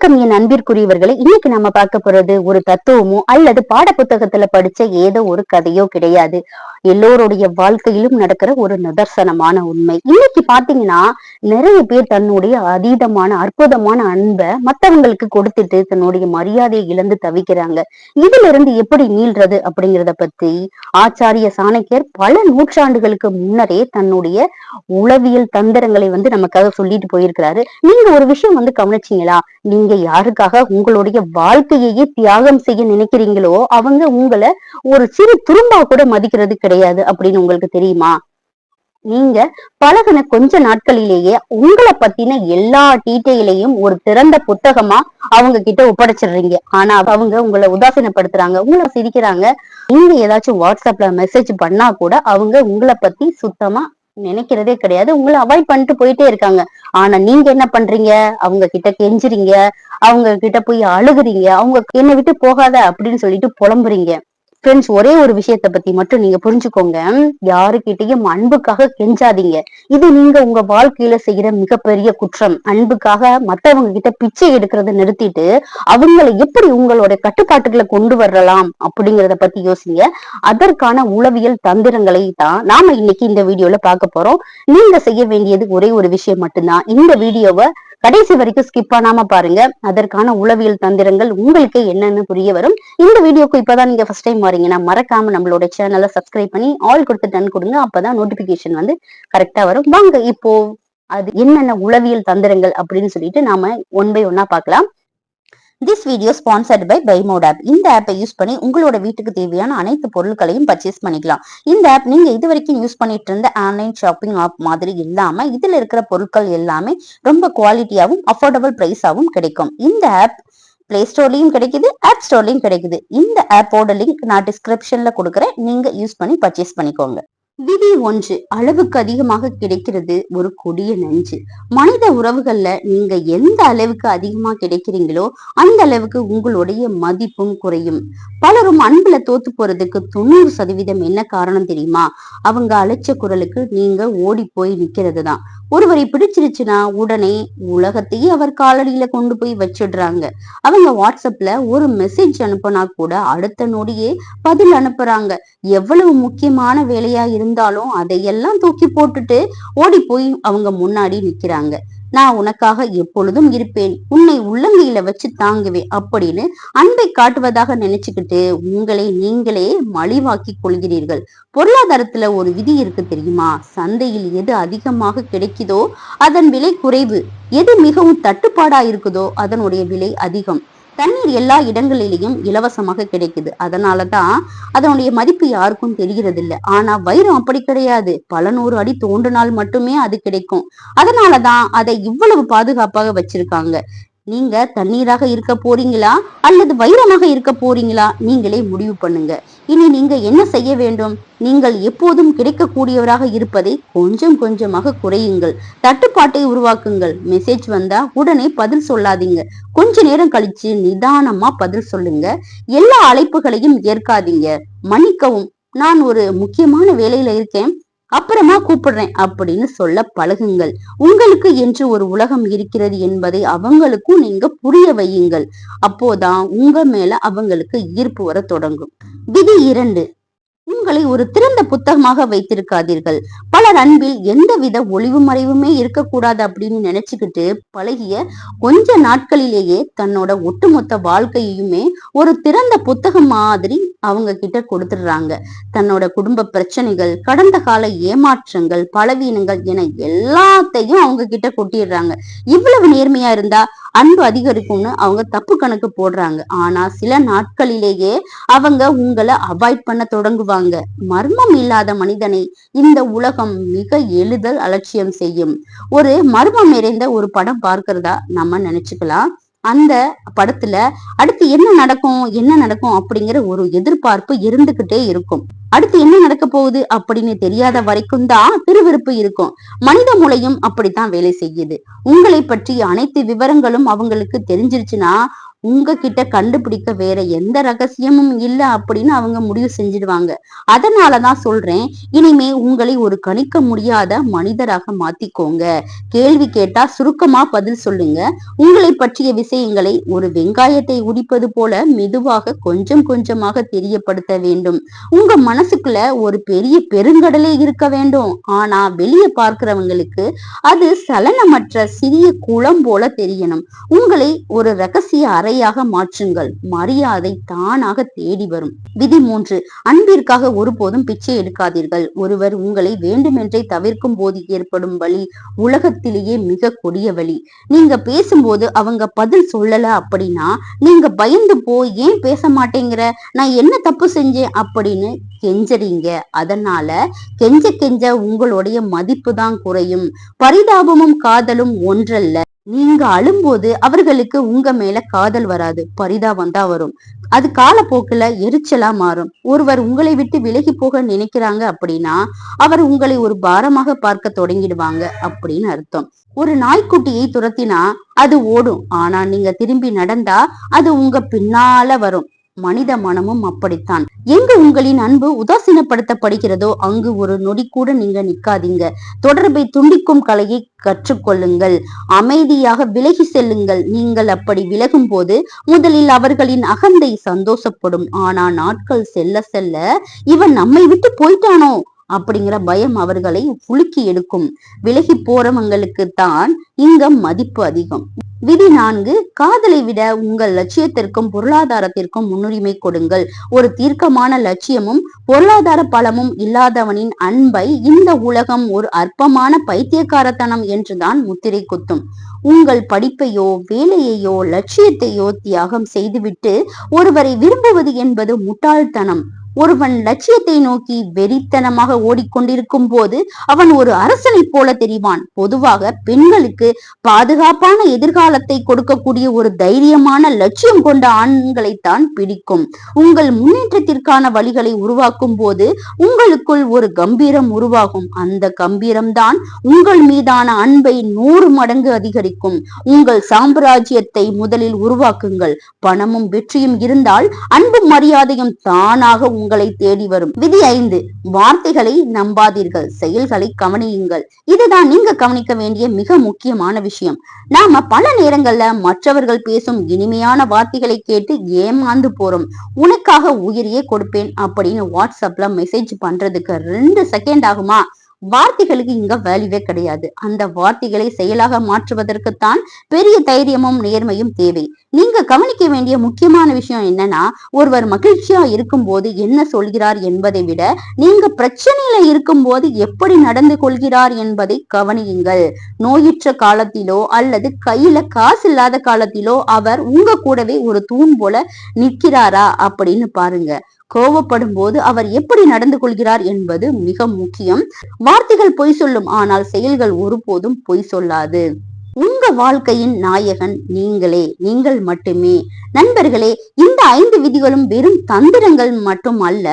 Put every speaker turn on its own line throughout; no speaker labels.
வணக்கம் என் அன்பிற்குரியவர்களை. இன்னைக்கு நம்ம பார்க்க போறது ஒரு தத்துவமோ அல்லது பாட புத்தகத்துல படிச்ச ஏதோ ஒரு கதையோ கிடையாது. எல்லோருடைய வாழ்க்கையிலும் நடக்கிற ஒரு நிதர்சனமான உண்மை. இன்னைக்கு பாத்தீங்கன்னா நிறைய பேர் தன்னுடைய அதீதமான அற்புதமான அன்பை மத்தவங்களுக்கு கொடுத்துட்டு தன்னுடைய மரியாதையை இழந்து தவிக்கிறாங்க. இதுல இருந்து எப்படி மீள்றது அப்படிங்கிறத பத்தி ஆச்சாரிய சாணக்கியர் பல நூற்றாண்டுகளுக்கு முன்னரே தன்னுடைய உளவியல் தந்திரங்களை நமக்காக சொல்லிட்டு போயிருக்கிறாரு. நீங்க ஒரு விஷயம் கவனிச்சீங்களா? நீங்க யாருக்காக உங்களுடைய வாழ்க்கையையே தியாகம் செய்ய நினைக்கிறீங்களோ அவங்க உங்களை ஒரு சிறு துரும்பா கூட மதிக்கிறது கிடையாது அப்படின்னு உங்களுக்கு தெரியுமா? நீங்க பழகுன கொஞ்ச நாட்களிலேயே உங்களை பத்தின எல்லா டீட்டெயிலையும் ஒரு திறந்த புத்தகமா அவங்க கிட்ட ஒப்படைச்சிடுறீங்க. ஆனா அவங்க உங்களை உதாசீனப்படுத்துறாங்க, உங்களை சிரிக்கிறாங்க. நீங்க ஏதாச்சும் வாட்ஸ்அப்ல மெசேஜ் பண்ணா கூட அவங்க உங்களை பத்தி சுத்தமா நினைக்கிறதே கிடையாது, உங்களை அவாய்ட் பண்ணிட்டு போயிட்டே இருக்காங்க. ஆனா நீங்க என்ன பண்றீங்க? அவங்க கிட்ட கெஞ்சுறீங்க, அவங்க கிட்ட போய் அழுகுறீங்க, அவங்க என்னை விட்டு போகாத அப்படின்னு சொல்லிட்டு புலம்புறீங்க. ஃப்ரெண்ட்ஸ், ஒரே ஒரு விஷயத்த பத்தி மட்டும் நீங்க புரிஞ்சுக்கோங்க. யாருக்கிட்டையும் அன்புக்காக கெஞ்சாதீங்க. இது நீங்க உங்க வாழ்க்கையில செய்யற மிகப்பெரிய குற்றம். அன்புக்காக மத்தவங்க கிட்ட பிச்சை எடுக்கிறத நிறுத்திட்டு அவங்களை எப்படி உங்களோட கட்டுப்பாட்டுகளை கொண்டு வரலாம் அப்படிங்கறத பத்தி யோசிங்க. அதற்கான உளவியல் தந்திரங்களை தான் நாம இன்னைக்கு இந்த வீடியோல பார்க்க போறோம். நீங்க செய்ய வேண்டியது ஒரே ஒரு விஷயம் மட்டும்தான். இந்த வீடியோவை கடைசி வரைக்கும் ஸ்கிப் பண்ணாம பாருங்க. அதற்கான உளவியல் தந்திரங்கள் உங்களுக்கு என்னன்னு புரிய வரும். இந்த வீடியோக்கு இப்பதான் நீங்க ஃபர்ஸ்ட் டைம் வரீங்கன்னா மறக்காம நம்மளோட சேனலை சப்ஸ்கிரைப் பண்ணி ஆல் கொடுத்து டன் கொடுங்க. அப்பதான் நோட்டிபிகேஷன் கரெக்டா வரும். வாங்க இப்போ அது என்னென்ன உளவியல் தந்திரங்கள் அப்படின்னு சொல்லிட்டு நாம ஒன் பை ஒன்னா பார்க்கலாம். திஸ் வீடியோ ஸ்பான்சர்ட் பை பைமோட் ஆப். இந்த ஆப்பை யூஸ் பண்ணி உங்களோட வீட்டுக்கு தேவையான அனைத்து பொருட்களையும் பர்ச்சேஸ் பண்ணிக்கலாம். இந்த ஆப் நீங்க இது வரைக்கும் யூஸ் பண்ணிட்டு இருந்த ஆன்லைன் ஷாப்பிங் ஆப் மாதிரி இல்லாம இதுல இருக்கிற பொருட்கள் எல்லாமே ரொம்ப குவாலிட்டியாவும் அஃபோர்டபுள் பிரைஸாவும் கிடைக்கும். இந்த ஆப் பிளே ஸ்டோர்லயும் கிடைக்குது, ஆப் ஸ்டோர்லயும் கிடைக்குது. இந்த ஆப்போட லிங்க் நான் டிஸ்கிரிப்ஷன்ல கொடுக்குறேன், நீங்க யூஸ் பண்ணி பர்ச்சேஸ் பண்ணிக்கோங்க. விதி ஒன்று, அளவுக்கு அதிகமாக கிடைக்கிறது ஒரு கொடிய நஞ்சு. மனித உறவுகள்ல நீங்க எந்த அளவுக்கு அதிகமா கிடைக்கிறீங்களோ அந்த அளவுக்கு உங்களுடைய மதிப்பும் குறையும். பலரும் அன்புல தோத்து போறதுக்கு 90% என்ன காரணம் தெரியுமா? அவங்க அழைச்ச குரலுக்கு நீங்க ஓடி போய் நிக்கிறது தான். ஒருவரை பிடிச்சிருச்சுன்னா உடனே உலகத்தையே அவர் காலடியில கொண்டு போய் வச்சிடுறாங்க. அவங்க வாட்ஸ்அப்ல ஒரு மெசேஜ் அனுப்புனா கூட அடுத்த நொடியே பதில் அனுப்புறாங்க. எவ்வளவு முக்கியமான வேலையா இருந்தாலும் அதையெல்லாம் தூக்கி போட்டுட்டு ஓடி போய் அவங்க முன்னாடி நிக்கிறாங்க. நான் உனக்காக எப்பொழுதும் இருப்பேன், உன்னை உள்ளங்கையில வச்சு தாங்குவேன் அப்படின்னு அன்பை காட்டுவதாக நினைச்சுக்கிட்டு உங்களை நீங்களே மலிவாக்கி கொள்கிறீர்கள். பொருளாதாரத்துல ஒரு விதி இருக்கு தெரியுமா? சந்தையில் எது அதிகமாக கிடைக்குதோ அதன் விலை குறைவு, எது மிகவும் தட்டுப்பாடா இருக்குதோ அதனுடைய விலை அதிகம். தண்ணீர் எல்லா இடங்களிலேயும் இலவசமாக கிடைக்குது, அதனாலதான் அதனுடைய மதிப்பு யாருக்கும் தெரிகிறது இல்லை. ஆனா வைரம் அப்படி கிடையாது, பல 100 அடி தோண்டினால் மட்டுமே அது கிடைக்கும். அதனாலதான் அதை இவ்வளவு பாதுகாப்பாக வச்சிருக்காங்க. நீங்க தண்ணீராக இருக்க போறீங்களா அல்லது வைரமாக இருக்க போறீங்களா? நீங்களே முடிவு பண்ணுங்க. இனி நீங்க என்ன செய்ய வேண்டும்? நீங்கள் எப்போதும் கிடைக்கக்கூடியவராக இருப்பதை கொஞ்சம் கொஞ்சமாக குறையுங்கள். தட்டுப்பாட்டை உருவாக்குங்கள். மெசேஜ் வந்தா உடனே பதில் சொல்லாதீங்க. கொஞ்ச நேரம் கழிச்சு நிதானமா பதில் சொல்லுங்க. எல்லா அழைப்புகளையும் ஏற்காதீங்க. மன்னிக்கவும், நான் ஒரு முக்கியமான வேலையில இருக்கேன், அப்புறமா கூப்பிடுறேன் அப்படின்னு சொல்ல பழகுங்கள். உங்களுக்கு என்று ஒரு உலகம் இருக்கிறது என்பதை அவங்களுக்கும் நீங்க புரிய வையுங்கள். அப்போதான் உங்க மேல அவங்களுக்கு ஈர்ப்பு வர தொடங்கும். விதி 2, உங்களை ஒரு திறந்த புத்தகமாக வைத்திருக்காதீர்கள். பலர் அன்பில் எந்தவித ஒளிவு மறைவுமே இருக்கக்கூடாது அப்படின்னு நினைச்சுக்கிட்டு பழகிய கொஞ்ச நாட்களிலேயே தன்னோட ஒட்டுமொத்த வாழ்க்கையுமே ஒரு திறந்த புத்தகம் மாதிரி அவங்க கிட்ட கொடுத்துடுறாங்க. தன்னோட குடும்ப பிரச்சனைகள், கடந்த கால ஏமாற்றங்கள், பலவீனங்கள் என எல்லாத்தையும் அவங்க கிட்ட கொட்டிடுறாங்க. இவ்வளவு நேர்மையா இருந்தா அன்பு அதிகரிக்கும்னு அவங்க தப்பு கணக்கு போடுறாங்க. ஆனா சில நாட்களிலேயே அவங்க உங்களை அவாய்ட் பண்ண தொடங்குவாங்க. மர்மம் இல்லாத மனிதனை இந்த உலகம் மிக எளிதில் அலட்சியம் செய்யும். ஒரு மர்மம் நிறைந்த ஒரு படம் பார்க்கிறதா நம்ம நினைச்சுக்கலாம். அந்த படத்துல அடுத்து என்ன நடக்கும் அப்படிங்கிற ஒரு எதிர்பார்ப்பு இருந்துகிட்டே இருக்கும். அடுத்து என்ன நடக்க போகுது அப்படின்னு தெரியாத வரைக்கும் தான் திருவிருப்பு இருக்கும். மனித மூளையும் அப்படித்தான் வேலை செய்யுது. உங்களை பற்றி அனைத்து விவரங்களும் அவங்களுக்கு தெரிஞ்சிருச்சுன்னா உங்ககிட்ட கண்டுபிடிக்க வேற எந்த ரகசியமும் இல்ல அப்படின்னு அவங்க முடிவு செஞ்சிடுவாங்க. அதனாலதான் சொல்றேன், இனிமே உங்களை ஒரு கணிக்க முடியாத மனிதராக மாத்திக்கோங்க. கேள்வி கேட்டா சுருக்கமா பதில் சொல்லுங்க. உங்களை பற்றிய விஷயங்களை ஒரு வெங்காயத்தை உரிப்பது போல மெதுவாக கொஞ்சம் கொஞ்சமாக தெரியப்படுத்த வேண்டும். உங்க மனசுக்குள்ள ஒரு பெரிய பெருங்கடலே இருக்க வேண்டும். ஆனா வெளியே பார்க்கிறவங்களுக்கு அது சலனமற்ற சிறிய குளம் போல தெரியணும். உங்களை ஒரு ரகசிய அறையாக மாற்றுங்கள். மரியாதை தானாக தேடி வரும். விதி 3. அன்பிற்காக ஒருபோதும் பிச்சை எடுக்காதீர்கள். ஒருவர் உங்களை வேண்டுமென்றே தவிர்க்கும் போது ஏற்படும் வலி உலகத்திலேயே மிக கொடிய வலி. நீங்க பேசும்போது அவங்க பதில் சொல்லல அப்படின்னா நீங்க பயந்து போய் ஏன் பேச மாட்டேங்கிற, நான் என்ன தப்பு செஞ்சேன் அப்படின்னு கெஞ்சறீங்க. அதனால கெஞ்ச கெஞ்ச உங்களுடைய மதிப்பு தான் குறையும். பரிதாபமும் காதலும் ஒன்றல்ல. நீங்க அழும்போது அவர்களுக்கு உங்க மேல காதல் வராது, பரிதாபம் தான் வரும். அது காலப்போக்குல எரிச்சலா மாறும். ஒருவர் உங்களை விட்டு விலகி போக நினைக்கிறாங்க அப்படின்னா அவர் உங்களை ஒரு பாரமாக பார்க்க தொடங்கிடுவாங்க அப்படின்னு அர்த்தம். ஒரு நாய்க்குட்டியை துரத்தினா அது ஓடும், ஆனா நீங்க திரும்பி நடந்தா அது உங்க பின்னால வரும். மனித மனமும் அப்படித்தான். எங்கு உங்களின் அன்பு உதாசீனப்படுத்தப்படுகிறதோ அங்கு ஒரு நொடி கூட நீங்க நிக்காதீங்க. தொடர்பை துண்டிக்கும் கலையை கற்றுக்கொள்ளுங்கள். அமைதியாக விலகி செல்லுங்கள். நீங்கள் அப்படி விலகும் போது முதலில் அவர்களின் அகந்தை சந்தோஷப்படும். ஆனா நாட்கள் செல்ல செல்ல இவன் நம்மை விட்டு போயிட்டானோ அப்படிங்கிற பயம் அவர்களை உலுக்கி எடுக்கும். விலகி போறவங்களுக்கு தான் இங்க மதிப்பு அதிகம். விதி 4. காதலை விட உங்கள் லட்சியத்திற்கும் பொருளாதாரத்திற்கும் முன்னுரிமை கொடுங்கள். ஒரு தீர்க்கமான லட்சியமும் பொருளாதார பலமும் இல்லாதவனின் அன்பை இந்த உலகம் ஒரு அற்பமான பைத்தியக்காரத்தனம் என்றுதான் முத்திரை குத்தும். உங்கள் படிப்பையோ வேலையையோ லட்சியத்தையோ தியாகம் செய்துவிட்டு ஒருவரை விரும்புவது என்பது முட்டாள்தனம். ஒருவன் லட்சியத்தை நோக்கி வெறித்தனமாக ஓடிக்கொண்டிருக்கும் போது அவன் ஒரு அரசனை போல தெரிவான். பொதுவாக பெண்களுக்கு பாதுகாப்பான எதிர்காலத்தை கொடுக்கக்கூடிய ஒரு தைரியமான லட்சியம் கொண்ட ஆண்களைத்தான் பிடிக்கும். உங்கள் முன்னேற்றத்திற்கான வழிகளை உருவாக்கும் போது உங்களுக்குள் ஒரு கம்பீரம் உருவாகும். அந்த கம்பீரம்தான் உங்கள் மீதான அன்பை 100 மடங்கு அதிகரிக்கும். உங்கள் சாம்ராஜ்யத்தை முதலில் உருவாக்குங்கள். பணமும் வெற்றியும் இருந்தால் அன்பும் மரியாதையும் தானாக உங்களை தேடி வரும். விதி 5. வார்த்தைகளை நம்பாதீர்கள், செயல்களை கவனியுங்கள். இதுதான் நீங்க கவனிக்க வேண்டிய மிக முக்கியமான விஷயம். நாம பல நேரங்கள்ல மற்றவர்கள் பேசும் இனிமையான வார்த்தைகளை கேட்டு ஏமாந்து போறோம். உனக்காக உயிரையே கொடுப்பேன் அப்படின்னு வாட்ஸ்அப்ல மெசேஜ் பண்றதுக்கு 2 செகண்ட் ஆகுமா? வார்த்தைகளுக்கு இங்க வேல்யூவே கிடையாது. அந்த வார்த்தைகளை செயலாக மாற்றுவதற்குத்தான் பெரிய தைரியமும் நேர்மையும் தேவை. நீங்க கவனிக்க வேண்டிய முக்கியமான விஷயம் என்னன்னா, ஒருவர் மகிழ்ச்சியா இருக்கும் போது என்ன சொல்கிறார் என்பதை விட நீங்க பிரச்சனையில இருக்கும் போது எப்படி நடந்து கொள்கிறார் என்பதை கவனியுங்கள். நோயுற்ற காலத்திலோ அல்லது கையில காசு இல்லாத காலத்திலோ அவர் உங்க கூடவே ஒரு தூண் போல நிற்கிறாரா அப்படின்னு பாருங்க. கோபப்படும் போது அவர் எப்படி நடந்து கொள்கிறார் என்பது மிக முக்கியம். வார்த்தைகள் பொய் சொல்லும், ஆனால் செயல்கள் ஒருபோதும் பொய் சொல்லாது. உங்க வாழ்க்கையின் நாயகன் நீங்களே, நீங்கள் மட்டுமே. நண்பர்களே, இந்த 5 விதிகளும் வெறும் தந்திரங்கள் மட்டும் அல்ல,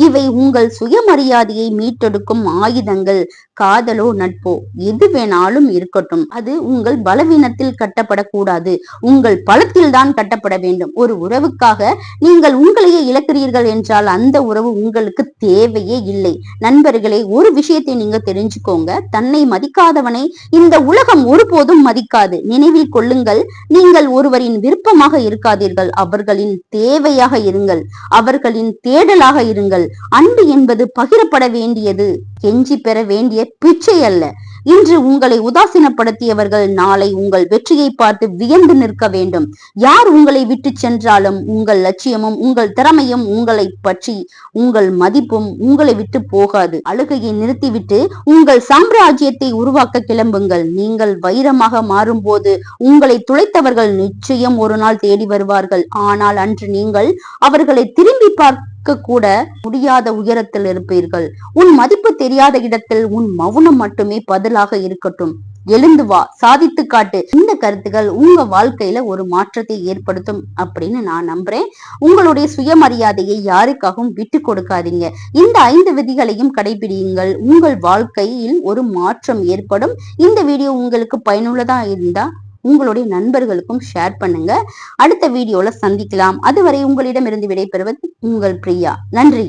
இவை உங்கள் சுயமரியாதையை மீட்டெடுக்கும் ஆயுதங்கள். காதலோ நட்போ எது வேணாலும் இருக்கட்டும், அது உங்கள் பலவீனத்தில் கட்டப்படக்கூடாது, உங்கள் பலத்தில் தான் கட்டப்பட வேண்டும். ஒரு உறவுக்காக நீங்கள் உங்களையே இழக்கிறீர்கள் என்றால் அந்த உறவு உங்களுக்கு தேவையே இல்லை. நண்பர்களே, ஒரு விஷயத்தை நீங்க தெரிஞ்சுக்கோங்க, தன்னை மதிக்காதவனை இந்த உலகம் ஒருபோதும் மதிக்காது. நினைவில் கொள்ளுங்கள், நீங்கள் ஒருவரின் விருப்பமாக இருக்காதீர்கள், அவர்களின் தேவையாக இருங்கள், அவர்களின் தேடலாக இருங்கள். அன்பு என்பது பகிரப்பட வேண்டியது, கெஞ்சி பெற வேண்டிய பிச்சை அல்ல. இன்று உங்களை உதாசீனப்படுத்தியவர்கள் நாளை உங்கள் வெற்றியை பார்த்து வியந்து நிற்க வேண்டும். யார் உங்களை விட்டு சென்றாலும் உங்கள் லட்சியமும் உங்கள் திறமையும் உங்களை பற்றி உங்கள் மதிப்பும் உங்களை விட்டு போகாது. அழுகையை நிறுத்திவிட்டு உங்கள் சாம்ராஜ்யத்தை உருவாக்க கிளம்புங்கள். நீங்கள் வைரமாக மாறும் போது உங்களை துளைத்தவர்கள் நிச்சயம் ஒரு நாள் தேடி வருவார்கள். ஆனால் அன்று நீங்கள் அவர்களை திரும்பி பார்க்க கூட முடியாத உயரத்தில் இருப்பீர்கள். உன் மதிப்பு தெரியாத இடத்தில் உன் மௌனம் மட்டுமே பதிலாக இருக்கட்டும். எழுந்து வா, சாதித்து காட்டு. இந்த கருத்துக்கள் உங்க வாழ்க்கையில ஒரு மாற்றத்தை ஏற்படுத்தும் அப்படின்னு நான் நம்புறேன். உங்களுடைய சுயமரியாதையை யாருக்காகவும் விட்டு கொடுக்காதீங்க. இந்த 5 விதிகளையும் கடைபிடியுங்கள். உங்கள் வாழ்க்கையில் ஒரு மாற்றம் ஏற்படும். இந்த வீடியோ உங்களுக்கு பயனுள்ளதா இருந்தா உங்களுடைய நண்பர்களுக்கும் ஷேர் பண்ணுங்க. அடுத்த வீடியோல சந்திக்கலாம். அதுவரை உங்களிடமிருந்து விடைபெறுவது உங்கள் பிரியா. நன்றி.